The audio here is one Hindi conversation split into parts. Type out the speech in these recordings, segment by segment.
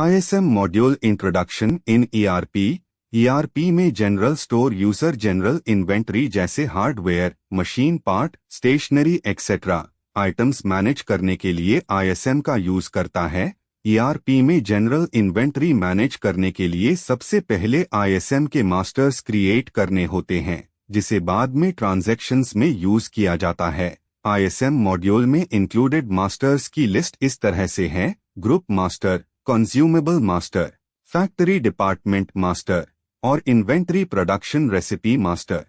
ISM module introduction in ERP। ERP में general store user general inventory जैसे hardware, machine part, stationery etcetera items manage करने के लिए ISM का यूज करता है। ERP में जनरल इन्वेंटरी मैनेज करने के लिए सबसे पहले ISM के मास्टर्स क्रिएट करने होते हैं, जिसे बाद में ट्रांजैक्शंस में यूज किया जाता है। ISM मॉड्यूल में इंक्लूडेड मास्टर्स की लिस्ट इस तरह से है: group master, consumable master, factory department master और inventory production recipe master.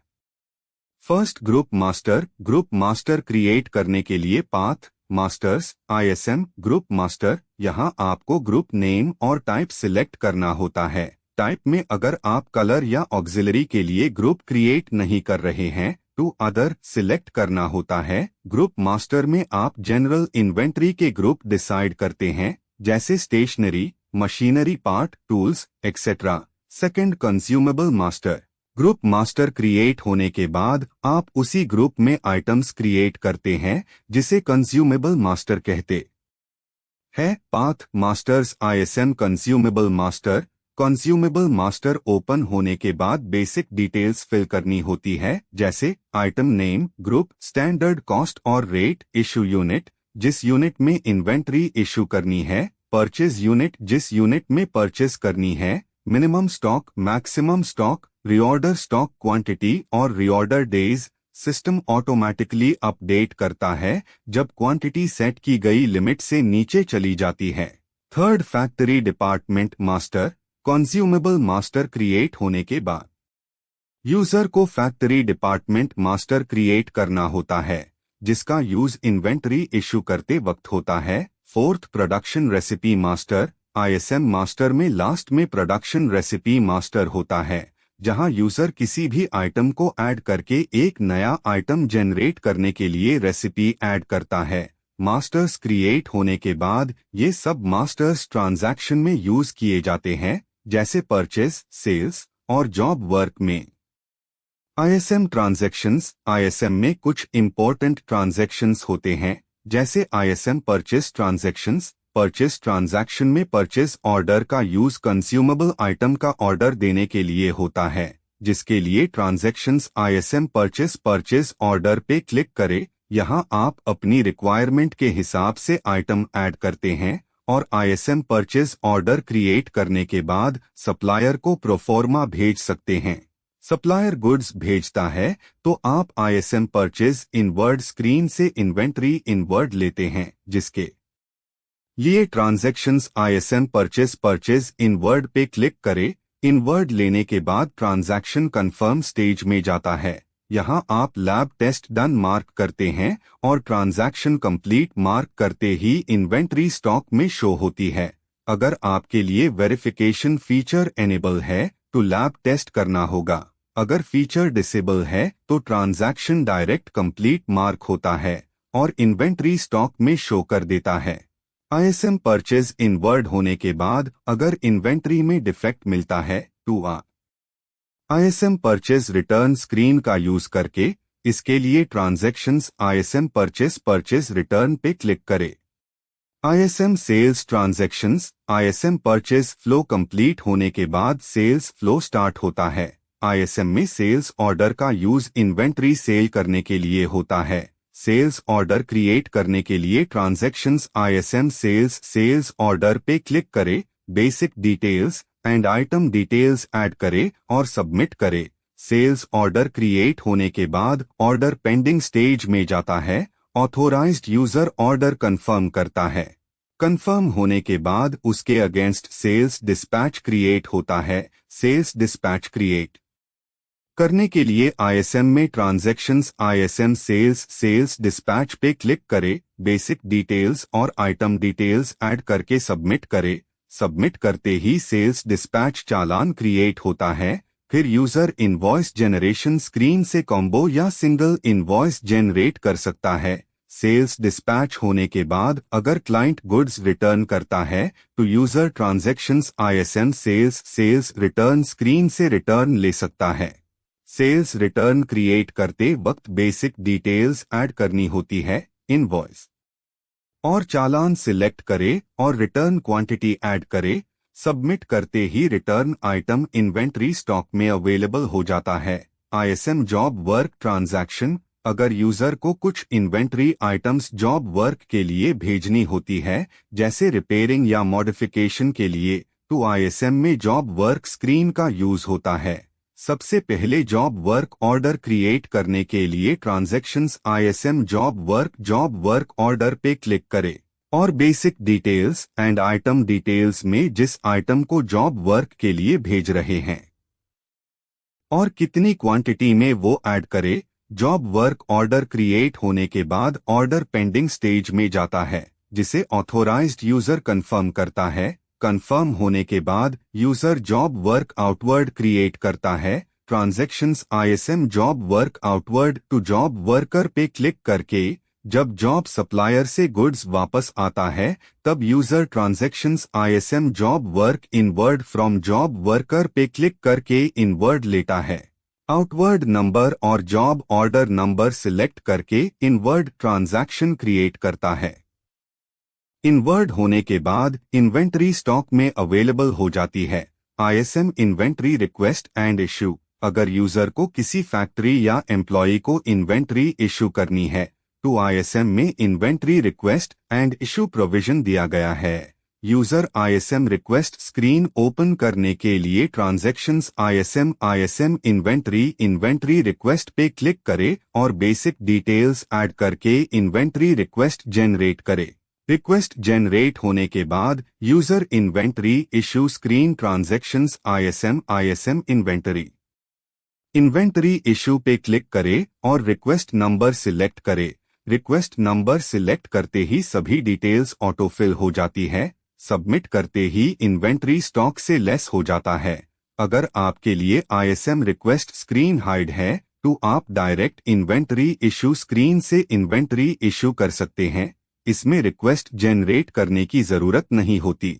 First group master create करने के लिए path masters ISM group master. यहाँ आपको ग्रुप नेम और टाइप सिलेक्ट करना होता है। टाइप में अगर आप कलर या ऑक्सिलरी के लिए ग्रुप क्रिएट नहीं कर रहे हैं तो अदर सिलेक्ट करना होता है। ग्रुप मास्टर में आप जनरल इन्वेंटरी के ग्रुप डिसाइड करते हैं, जैसे stationery, machinery part, tools etcetera. Second consumable master. Group master create होने के बाद आप उसी ग्रुप में आइटम्स क्रिएट करते हैं, जिसे कंज्यूमेबल मास्टर कहते हैं। Path masters ISM consumable master open होने के बाद बेसिक डिटेल्स फिल करनी होती है, जैसे item name, group, standard cost और रेट, इशू यूनिट जिस यूनिट में इन्वेंट्री इशू करनी है, परचेज यूनिट जिस यूनिट में परचेज करनी है, minimum stock, maximum stock, reorder stock quantity और reorder days. System automatically update करता है जब क्वांटिटी सेट की गई लिमिट से नीचे चली जाती है। Third factory department master. Consumable master create होने के बाद यूजर को फैक्ट्री डिपार्टमेंट मास्टर क्रिएट करना होता है, जिसका यूज इन्वेंटरी इशू करते वक्त होता है। Fourth production recipe master. ISM master में लास्ट में प्रोडक्शन रेसिपी मास्टर होता है, जहां यूजर किसी भी आइटम को ऐड करके एक नया आइटम जनरेट करने के लिए रेसिपी ऐड करता है। मास्टर्स क्रिएट होने के बाद ये सब मास्टर्स ट्रांजैक्शन में यूज किए जाते हैं, जैसे परचेज, सेल्स और जॉब वर्क में। ISM transactions. ISM में कुछ इंपॉर्टेंट ट्रांजैक्शंस होते हैं, जैसे ISM purchase transactions. Purchase transaction में परचेज ऑर्डर का यूज कंज्यूमेबल आइटम का ऑर्डर देने के लिए होता है, जिसके लिए ट्रांजैक्शंस ISM परचेज ऑर्डर पे क्लिक करें। यहाँ आप अपनी रिक्वायरमेंट के हिसाब से आइटम ऐड करते हैं और ISM परचेज ऑर्डर क्रिएट करने के बाद सप्लायर को प्रोफॉर्मा भेज सकते हैं। सप्लायर गुड्स भेजता है तो आप ISM परचेज इनवर्ड स्क्रीन से इन्वेंट्री इनवर्ड लेते हैं, जिसके लिए ट्रांजैक्शंस ISM परचेज इनवर्ड पे क्लिक करें। इनवर्ड लेने के बाद ट्रांजैक्शन कंफर्म स्टेज में जाता है। यहाँ आप लैब टेस्ट डन मार्क करते हैं और ट्रांजैक्शन कंप्लीट मार्क करते ही इन्वेंट्री स्टॉक में शो होती है। अगर आपके लिए वेरिफिकेशन फीचर एनेबल है तो लैब टेस्ट करना होगा। अगर फीचर डिसेबल है तो ट्रांजैक्शन डायरेक्ट कंप्लीट मार्क होता है और इन्वेंट्री स्टॉक में शो कर देता है। ISM परचेज इनवर्ड होने के बाद अगर इन्वेंट्री में डिफेक्ट मिलता है तो ISM परचेज रिटर्न स्क्रीन का यूज करके इसके लिए ट्रांजैक्शंस ISM परचेज रिटर्न पे क्लिक करें। ISM sales transactions. ISM purchase flow complete होने के बाद सेल्स फ्लो स्टार्ट होता है। ISM में सेल्स ऑर्डर का यूज इन्वेंट्री सेल करने के लिए होता है। सेल्स ऑर्डर क्रिएट करने के लिए ट्रांजैक्शंस ISM सेल्स ऑर्डर पे क्लिक करें, basic details and item details add करें और सबमिट करें। सेल्स ऑर्डर क्रिएट होने के बाद ऑर्डर पेंडिंग स्टेज में जाता है। ऑथोराइज्ड यूजर ऑर्डर कंफर्म करता है। कंफर्म होने के बाद उसके अगेंस्ट सेल्स डिस्पैच क्रिएट होता है। सेल्स डिस्पैच क्रिएट करने के लिए ISM में ट्रांजैक्शंस ISM सेल्स डिस्पैच पे क्लिक करें, बेसिक डिटेल्स और आइटम डिटेल्स ऐड करके सबमिट करें। सबमिट करते ही सेल्स डिस्पैच चालान क्रिएट होता है। फिर यूजर इनवॉइस जनरेशन स्क्रीन से कॉम्बो या सिंगल इनवॉइस जनरेट कर सकता है। सेल्स डिस्पैच होने के बाद अगर क्लाइंट गुड्स रिटर्न करता है तो user transactions ISM sales return screen से रिटर्न ले सकता है। सेल्स रिटर्न क्रिएट करते वक्त बेसिक डिटेल्स ऐड करनी होती है। इनवॉइस और चालान सिलेक्ट करें और रिटर्न क्वांटिटी ऐड करें। सबमिट करते ही रिटर्न आइटम इन्वेंट्री स्टॉक में अवेलेबल हो जाता है। ISM जॉब वर्क ट्रांजैक्शन, अगर यूजर को कुछ इन्वेंट्री आइटम्स जॉब वर्क के लिए भेजनी होती है, जैसे रिपेयरिंग या मॉडिफिकेशन के लिए, तो ISM में जॉब वर्क स्क्रीन का यूज होता है। सबसे पहले जॉब वर्क ऑर्डर क्रिएट करने के लिए transactions ISM job work order पे क्लिक करें और basic details and item details में जिस आइटम को जॉब वर्क के लिए भेज रहे हैं और कितनी क्वांटिटी में वो ऐड करे। जॉब वर्क ऑर्डर क्रिएट होने के बाद ऑर्डर पेंडिंग स्टेज में जाता है, जिसे ऑथोराइज्ड यूजर कंफर्म करता है। कंफर्म होने के बाद user job work outward create करता है। Transactions ISM job work outward to job worker पे क्लिक करके जब जॉब सप्लायर से गुड्स वापस आता है, तब user transactions ISM job work inward from job worker पे क्लिक करके इनवर्ड लेता है। आउटवर्ड नंबर और जॉब ऑर्डर नंबर सिलेक्ट करके इनवर्ड ट्रांजैक्शन क्रिएट करता है। इनवर्ड होने के बाद इन्वेंट्री स्टॉक में अवेलेबल हो जाती है। ISM inventory request and issue, अगर यूजर को किसी फैक्ट्री या एम्प्लॉय को इन्वेंट्री इशू करनी है, तो ISM में inventory request and issue provision दिया गया है। User ISM request screen open करने के लिए ट्रांजैक्शंस ISM इन्वेंट्री रिक्वेस्ट पे क्लिक करे और बेसिक डिटेल्स ऐड करके इन्वेंट्री रिक्वेस्ट जनरेट करे। रिक्वेस्ट जनरेट होने के बाद user inventory issue screen transactions ISM inventory issue पे क्लिक करे और रिक्वेस्ट नंबर सिलेक्ट करे। रिक्वेस्ट नंबर सिलेक्ट करते ही सभी डिटेल्स ऑटोफिल हो जाती है। सबमिट करते ही इन्वेंट्री स्टॉक से लेस हो जाता है। अगर आपके लिए ISM रिक्वेस्ट स्क्रीन हाइड है, तो आप डायरेक्ट इन्वेंट्री इशू स्क्रीन से इन्वेंट्री इशू कर सकते हैं। इसमें रिक्वेस्ट जनरेट करने की जरूरत नहीं होती।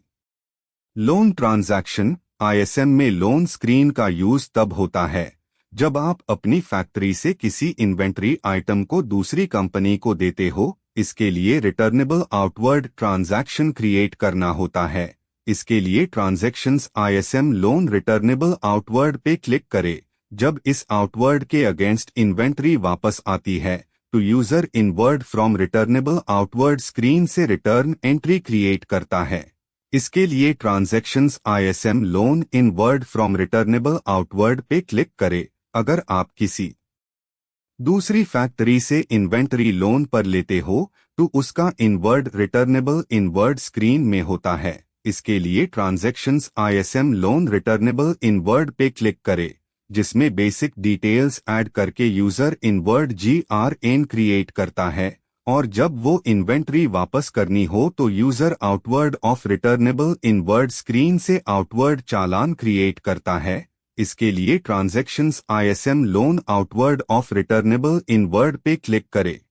लोन ट्रांजैक्शन, ISM में लोन स्क्रीन का यूज तब होता है जब आप अपनी फैक्ट्री से किसी इन्वेंट्री आइटम को दूसरी कंपनी को देते हो। इसके लिए रिटर्नेबल आउटवर्ड ट्रांजैक्शन क्रिएट करना होता है। इसके लिए transactions ISM loan returnable outward पे क्लिक करे। जब इस आउटवर्ड के अगेंस्ट इन्वेंट्री वापस आती है, तो user inward from returnable outward screen से रिटर्न एंट्री क्रिएट करता है। इसके लिए transactions ISM loan inward from returnable outward पे क्लिक करे। अगर आप किसी दूसरी फैक्ट्री से इन्वेंट्री लोन पर लेते हो, तो उसका इनवर्ड रिटर्नेबल इनवर्ड स्क्रीन में होता है। इसके लिए transactions ISM loan returnable inward पे क्लिक करे, जिसमें बेसिक डिटेल्स ऐड करके यूजर इनवर्ड GRN क्रिएट करता है और जब वो इन्वेंट्री वापस करनी हो तो user outward of returnable inward screen से आउटवर्ड चालान क्रिएट करता है। इसके लिए transactions ISM loan outward of returnable inward पे क्लिक करे।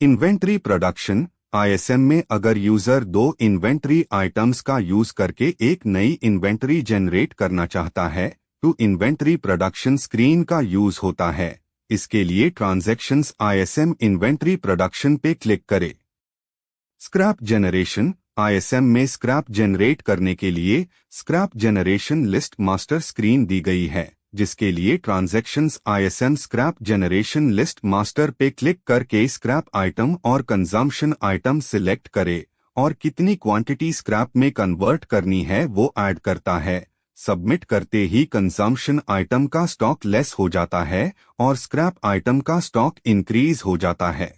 इन्वेंट्री प्रोडक्शन, ISM में अगर यूजर दो इन्वेंट्री आइटम्स का यूज करके एक नई इन्वेंट्री जनरेट करना चाहता है, तो इन्वेंट्री प्रोडक्शन स्क्रीन का यूज होता है। इसके लिए ट्रांजैक्शंस ISM इन्वेंट्री प्रोडक्शन पे क्लिक करे। स्क्रैप जनरेशन, ISM में स्क्रैप जनरेट करने के लिए scrap generation list master screen दी गई है, जिसके लिए transactions ISM scrap generation list master पे क्लिक करके स्क्रैप आइटम और कंजम्पशन आइटम सिलेक्ट करे और कितनी क्वांटिटी स्क्रैप में कन्वर्ट करनी है वो ऐड करता है। सबमिट करते ही कंजम्पशन आइटम का स्टॉक लेस हो जाता है और स्क्रैप आइटम का स्टॉक इंक्रीज हो जाता है।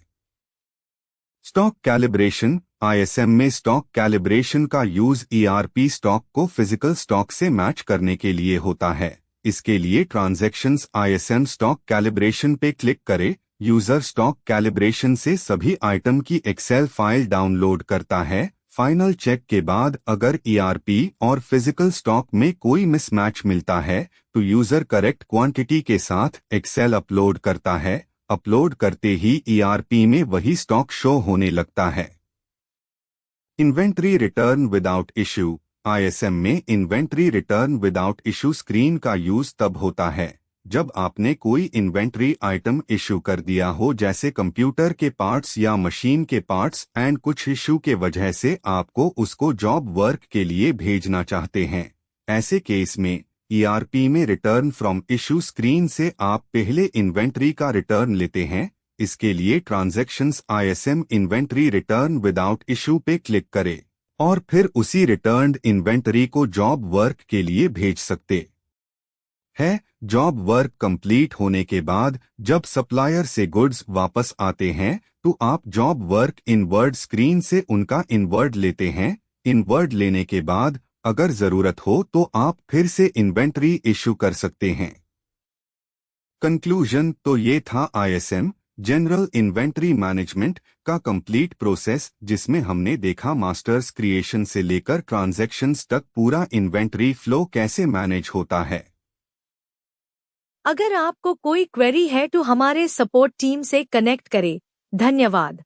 स्टॉक कैलिब्रेशन, ISM में स्टॉक कैलिब्रेशन का यूज ERP स्टॉक को फिजिकल स्टॉक से मैच करने के लिए होता है। इसके लिए ट्रांजैक्शंस ISM स्टॉक कैलिब्रेशन पे क्लिक करे। यूजर स्टॉक कैलिब्रेशन से सभी आइटम की एक्सेल फाइल डाउनलोड करता है। फाइनल चेक के बाद अगर ERP और फिजिकल स्टॉक में कोई मिसमैच मिलता है, तो यूजर करेक्ट क्वांटिटी के साथ एक्सेल अपलोड करता है। अपलोड करते ही ERP में वही स्टॉक शो होने लगता है। Inventory return without issue, ISM में inventory return without issue screen का यूज तब होता है जब आपने कोई इन्वेंट्री आइटम इशू कर दिया हो, जैसे कंप्यूटर के पार्ट्स या मशीन के पार्ट्स, एंड कुछ इशू के वजह से आपको उसको जॉब वर्क के लिए भेजना चाहते हैं, ऐसे केस में ईआरपी में रिटर्न फ्रॉम इशू स्क्रीन से आप पहले इन्वेंट्री का रिटर्न लेते हैं। इसके लिए transactions ISM inventory return without issue पे क्लिक करें और फिर उसी रिटर्न्ड इन्वेंटरी को जॉब वर्क के लिए भेज सकते है। जॉब वर्क कंप्लीट होने के बाद जब सप्लायर से गुड्स वापस आते हैं तो आप जॉब वर्क इनवर्ड स्क्रीन से उनका इनवर्ड लेते हैं। इनवर्ड लेने के बाद अगर जरूरत हो तो आप फिर से इन्वेंटरी इशू कर सकते हैं। कंक्लूजन तो ये था आईएसएम जनरल इन्वेंटरी मैनेजमेंट का कंप्लीट प्रोसेस, जिसमें हमने देखा मास्टर्स क्रिएशन से लेकर ट्रांजैक्शंस तक पूरा इन्वेंटरी फ्लो कैसे मैनेज होता है। अगर आपको कोई क्वेरी है तो हमारे सपोर्ट टीम से कनेक्ट करें। धन्यवाद।